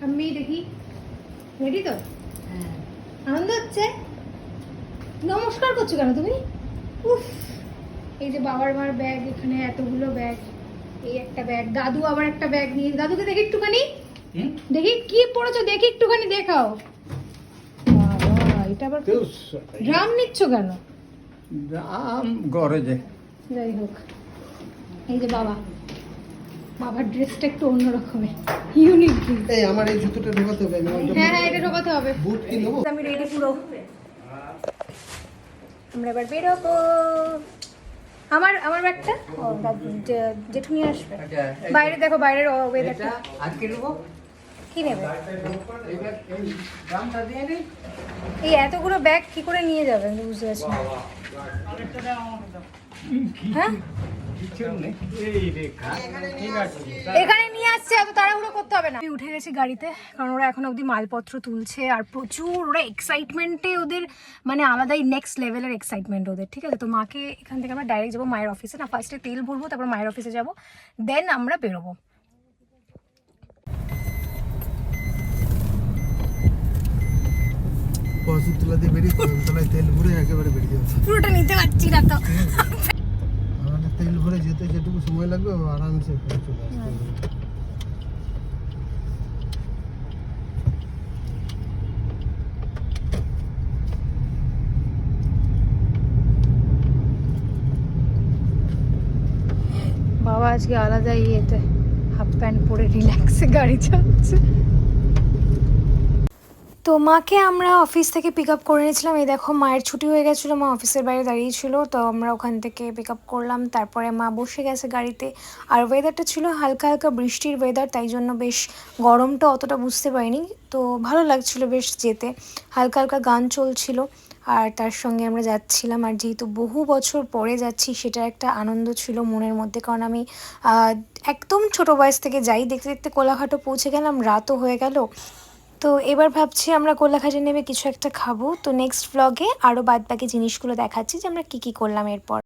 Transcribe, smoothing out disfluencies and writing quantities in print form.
আমি দেখি রেডি তো? হ্যাঁ। আনন্দ হচ্ছে? নমস্কার করছো কেন তুমি? উফ, এই যে বাবার মার ব্যাগ, এখানে এতগুলো ব্যাগ, এই একটা ব্যাগ, দাদু আবার একটা ব্যাগ নিয়ে, দাদুকে দেখি একটুখানি, দেখি কি পড়েছো দেখি একটুখানি দেখাও। বাবা, এটা আবার ড্রাম নিচ্ছ কেন? ড্রাম গরজে। যাই হোক, এই যে বাবার ড্রেসটা একটু অন্যরকমের, ইউনিক ড্রেস। এই আমার এই জুতোটা ঢোকাতে হবে। হ্যাঁ হ্যাঁ, এটা ঢোকাতে হবে। বুট কি নেবো? আমি রেডি পুরো। আমরা এবার বেরোবো। আমার ব্যাগটা জেঠু নিয়ে আসবে। বাইরে দেখো, বাইরের ওয়েদারটা। আজকে নেবো। কি নেবে? এই ড্রামটা দিয়ে নে। এই এতগুলো ব্যাগ কি করে নিয়ে যাবে আমি বুঝতে পারছি না। হ্যাঁ, এখানে নিয়ে আসছে, এত তাড়াহুড়ো করতে হবে না। আমি উঠে গেছি গাড়িতে, কারণ ওরা এখন অবধি মালপত্র তুলছে আর প্রচুর ওরা এক্সাইটমেন্টে, ওদের মানে আলাদাই নেক্সট লেভেলের এক্সাইটমেন্ট ওদের। ঠিক আছে, তো মাকে এখান থেকে আমরা ডাইরেক্ট যাবো মায়ের অফিসে। না, ফার্স্টে তেল ভরবো, তারপর মায়ের অফিসে যাবো, দেন আমরা বেরোবো। তুলা দিয়ে বেরিয়ে তলায় তেল ভরে একেবারে বেরিয়ে যাচ্ছে। পুরোটা নিতে পারছি না তো। আমাদের তেল ভরে যেতে যেটুকু সময় লাগবে আরামসে চলে আসতে হবে। বাবা আজকে আলাদা ইয়েতে হাফ প্যান্ট পরে রিল্যাক্সে গাড়ি চালাচ্ছে। তো মাকে আমরা অফিস থেকে পিক আপ করে নিয়েছিলাম। এই দেখো, মায়ের ছুটি হয়ে গেছিলো, মা অফিসের বাইরে দাঁড়িয়েছিল, তো আমরা ওখান থেকে পিক আপ করলাম। তারপরে মা বসে গেছে গাড়িতে। আর ওয়েদারটা ছিল হালকা হালকা বৃষ্টির ওয়েদার, তাই জন্য বেশ গরমটা অতটা বুঝতে পারিনি। তো ভালো লাগছিল বেশ যেতে, হালকা হালকা গান চলছিল আর তার সঙ্গে আমরা যাচ্ছিলাম। আর যেহেতু বহু বছর পরে যাচ্ছি, সেটা একটা আনন্দ ছিল মনের মধ্যে, কারণ আমি একদম ছোটো বয়স থেকে যাই। দেখতে দেখতে কোলাঘাটও পৌঁছে গেলাম, রাতও হয়ে গেল। তো এবার ভাবছি আমরা কোলাঘাটে নেমে কিছু একটা খাবো। তো নেক্সট ভ্লগে আরও বাদবাকি জিনিসগুলো দেখাচ্ছি যে আমরা কী কী করলাম এরপর।